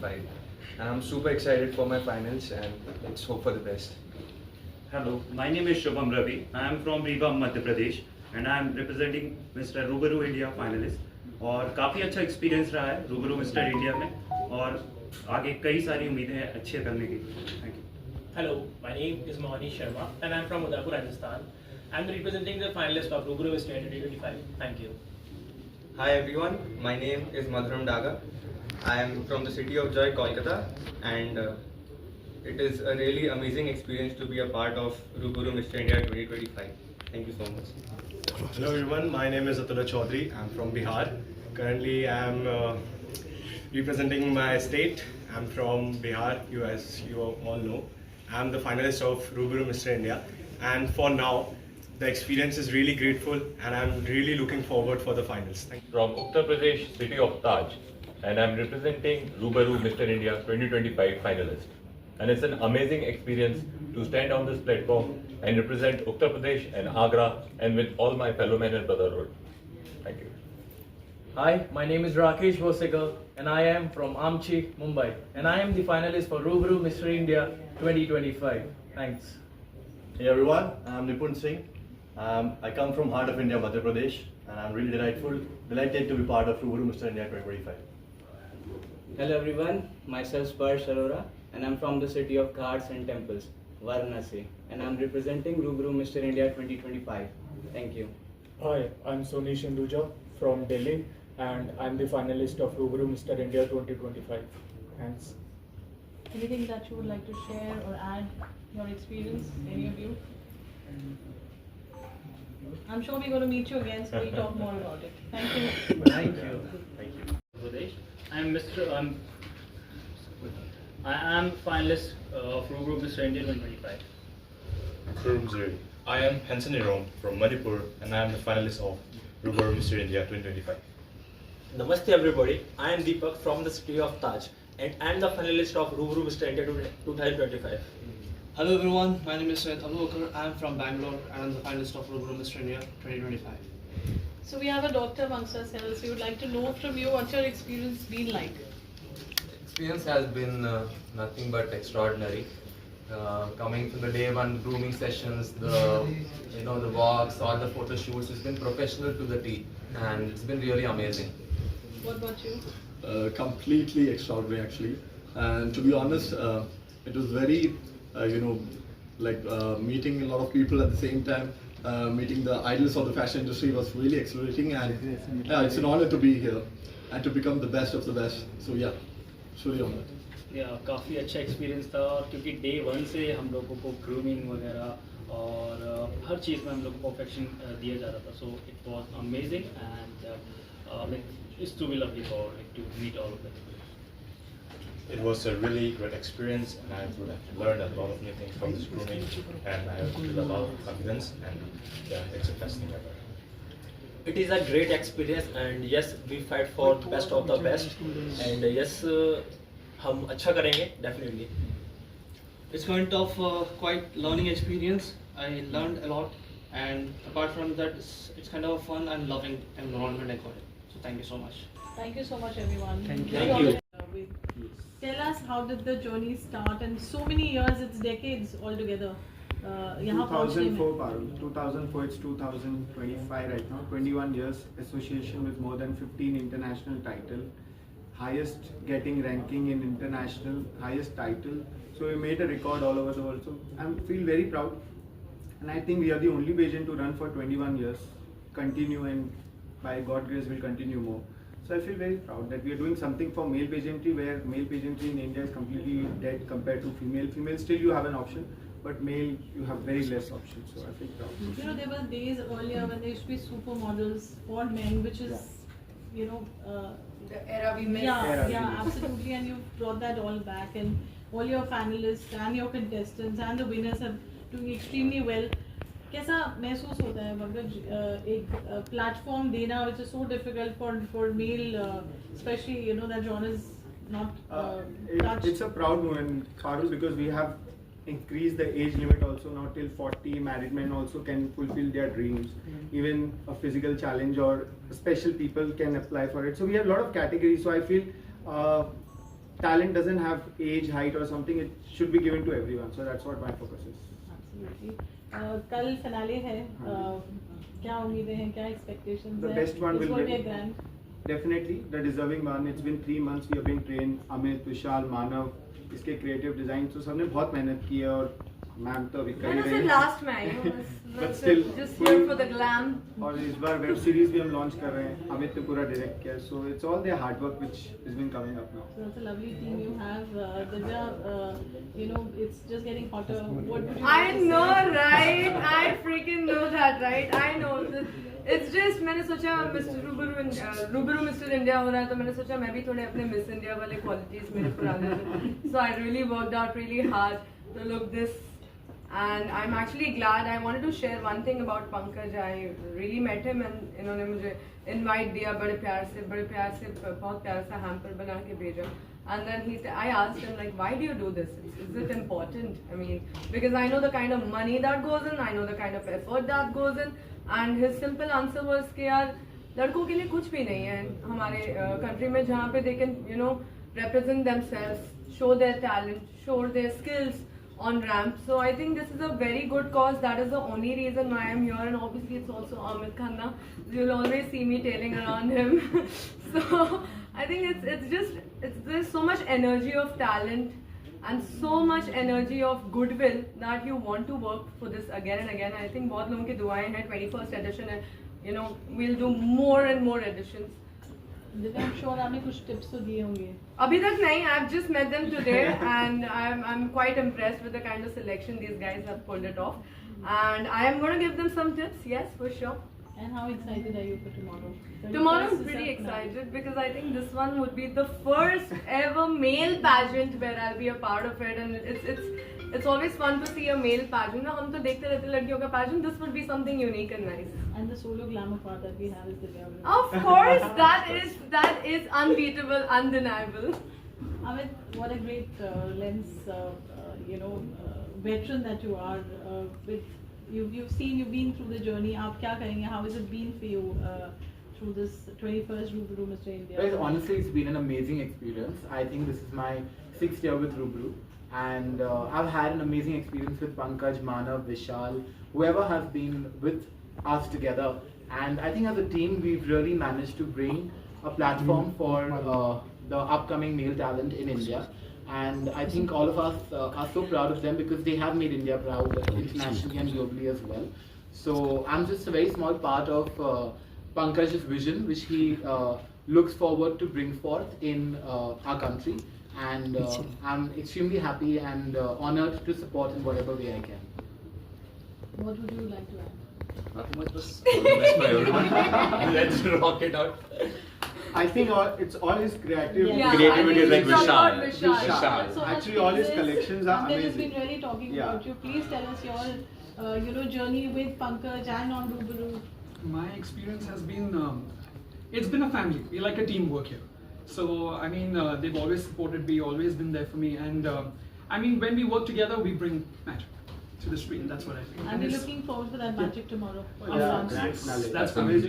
2025. And I'm super excited for my finals and let's hope for the best. Hello, my name is Shubham Ravi. I am from Rewa Madhya Pradesh and I am representing Mr. रूबरू India finalist और काफ़ी अच्छा experience रहा है रूबरू mister India में और आगे कई सारी उम्मीदें हैं अच्छे करने की. Thank you. Hello, my name is Mohani Sharma and I am from Udaipur, Rajasthan. I am representing the finalists of Rubru Mr. 2025. Thank you. Hi everyone, my name is Madhuram Daga. I am from the city of Joy, Kolkata, and it is a really amazing experience to be a part of Ruburu Mr. India 2025. Thank you so much. Hello everyone, my name is Atula Chaudhary. I'm from Bihar. Currently I am representing my state. I'm from Bihar, as you all know. I'm the finalist of Ruburu Mr. India, and for now the experience is really grateful and I'm really looking forward for the finals. Thank you. From Uttar Pradesh city of Taj, and I'm representing Rubaru Mr. India 2025 finalist. And it's an amazing experience to stand on this platform and represent Uttar Pradesh and Agra and with all my fellow men and brotherhood. Thank you. Hi, my name is Rakesh Vosekar and I am from Amchi, Mumbai. And I am the finalist for Rubaru Mr. India 2025. Thanks. Hey everyone, I'm Nipun Singh. I come from heart of India, Madhya Pradesh, and I'm really delighted to be part of Rubaru Mr. India 2025. Hello everyone, myself Sparsh Arora and I'm from the city of Ghats and Temples, Varanasi, and I'm representing Rubaru Mr. India 2025. Thank you. Hi, I'm Sonish Hinduja from Delhi and I'm the finalist of Rubaru Mr. India 2025. Thanks. Anything that you would like to share or add your experience, any of you? I'm sure we're going to meet you again, so we'll talk more about it. Thank you. Thank you. Thank you. I am finalist of Rubru Mr. India 2025. Kurumzuri. I am Hanson Irom from Manipur and I am the finalist of Rubaru Mr. India 2025. Namaste everybody, I am Deepak from the city of Taj and I am the finalist of Rubru Mr. India 2025. Hello everyone, my name is Syed Abubakar. I am from Bangalore and I am the finalist of Rubru Mr. India 2025. So we have a doctor amongst ourselves. We would like to know from you what's your experience been like. Experience has been nothing but extraordinary. Coming from the day one grooming sessions, the walks, all the photo shoots, it's been professional to the T, and it's been really amazing. What about you? Completely extraordinary actually, and to be honest, it was very meeting a lot of people at the same time. Meeting the idols of the fashion industry was really exhilarating, and it's an honor to be here and to become the best of the best. So yeah, truly honored. काफ़ी अच्छा experience था और क्योंकि day 1 से हम लोगों को grooming वगैरह और हर चीज़ में हम लोग को परफेक्शन दिया जा रहा था. So it was amazing and it's to be lovely for to meet all of them. It was a really great experience and I would have learned a lot of new things from this grooming and I have built a lot of confidence and yeah, it's the best thing ever. It is a great experience and yes, we fight for the best of the best and yes, हम अच्छा करेंगे definitely. It's kind of quite learning experience. I learned a lot and apart from that, it's kind of a fun and loving environment I got it. So thank you so much. Thank you so much, everyone. Thank you. Tell us, how did the journey start? And so many years, it's decades altogether. 2004, Parul. 2004, it's 2025 right now. 21 years, association with more than 15 international title. Highest getting ranking in international, highest title. So we made a record all over the world. So I feel very proud. And I think we are the only pageant to run for 21 years. Continue and by God's grace will continue more. So I feel very proud that we are doing something for male pageantry where male pageantry in India is completely dead compared to female. Female still you have an option, but male you have very less options. So I feel proud. You know, there were days earlier when there used to be supermodels for men, which is, the era we missed. Yeah, absolutely. And you've brought that all back, and all your finalists and your contestants and the winners are doing extremely well. कैसा महसूस होता है मगर एक platform देना which is so difficult for male, especially that genre is not touched. It's a proud moment, Parul, because we have increased the age limit also now till 40. Married men also can fulfill their dreams. Even a physical challenge or special people can apply for it. So we have a lot of categories. So I feel talent doesn't have age, height or something. It should be given to everyone. So that's what my focus is. Absolutely. कल finale है. क्या उम्मीदें हैं? क्या expectations The हैं? best one It's will going to be be grand. definitely the deserving one. It's been 3 months we have been trained. Amit, Vishal, Manav, इसके creative design. So सबने बहुत मेहनत की है और मैम तो अभी कर ही मैंने रही सिर्फ लास्ट में आई हूँ But still, just here for the glam. और इस बार वेब सीरीज भी हम लॉन्च कर रहे हैं. अमित ने पूरा डायरेक्ट किया. So it's all their hard work which has been coming up now. So that's a lovely team you have. Divya, you know, it's just getting hotter. What would you I like to know, say? right? I freaking know that, right? I know. It's just मैंने सोचा रूबरू mister India हो रहा है तो मैंने सोचा मैं भी थोड़े अपने मिस इंडिया वाले क्वालिटीज मेरे पुराने so I really worked out really hard to look this and I'm actually glad. I wanted to share one thing about Pankaj. I really met him and इन्होंने मुझे invite दिया बड़े प्यार से बहुत प्यार सा hamper बना के भेजा. And then I asked him like, why do you do this? Is it important? I mean, because I know the kind of money that goes in, I know the kind of effort that goes in. And his simple answer was कि यार लड़कों के लिए कुछ भी नहीं है हमारे country में जहाँ पे they can, you know, represent themselves, show their talent, show their skills on ramp. So I think this is a very good cause. That is the only reason why I'm here, and obviously it's also Amit Khanna. You'll always see me tailing around him. So I think there's so much energy of talent and so much energy of goodwill that you want to work for this again and again. I think बहुत लोगों की दुआएं हैं. 21st edition है. You know, we'll do more and more editions. I'm sure आपने कुछ tips तो दिए होंगे. अभी तक नहीं. I've just met them today and I'm quite impressed with the kind of selection these guys have pulled it off. And I am going to give them some tips, yes, for sure. And how excited are you for tomorrow? Tomorrow I'm pretty excited because I think this one would be the first ever male pageant where I'll be a part of it, and it's always fun to see a male pageant. ना हम तो देखते रहते लड़कियों का pageant. This would be something unique and nice. And the solo glamour part that we have is the glamour. Of course, that is unbeatable, undeniable. Amit, what a great lens, you know, veteran that you are. You've been through the journey. आप क्या करेंगे? How has it been for you through this 21st Rubru Mr. India? Guys, honestly, it's been an amazing experience. I think this is my 6th year with Rubru, and I've had an amazing experience with Pankaj, Manav, Vishal, whoever has been with us together. And I think as a team, we've really managed to bring a platform for the upcoming male talent in India. And I think all of us are so proud of them because they have made India proud internationally and globally as well. So I'm just a very small part of Pankaj's vision, which he looks forward to bring forth in our country. And I'm extremely happy and honored to support in whatever way I can. What would you like to add? Nothing much, just all the best for everyone. Let's rock it out. I think it's all his creativity. Yeah. Creativity is like Vishal. Vishal. So Actually, all his collections are Pankaj has amazing. been really talking about you. Please tell us your, you know, journey with Pankaj and on Rubru. My experience has been, it's been a family. We like a teamwork here. So I mean, they've always supported me, always been there for me, and I mean, when we work together, we bring magic to the screen. That's what I think. And we're looking forward to that magic tomorrow. Yeah, that's amazing.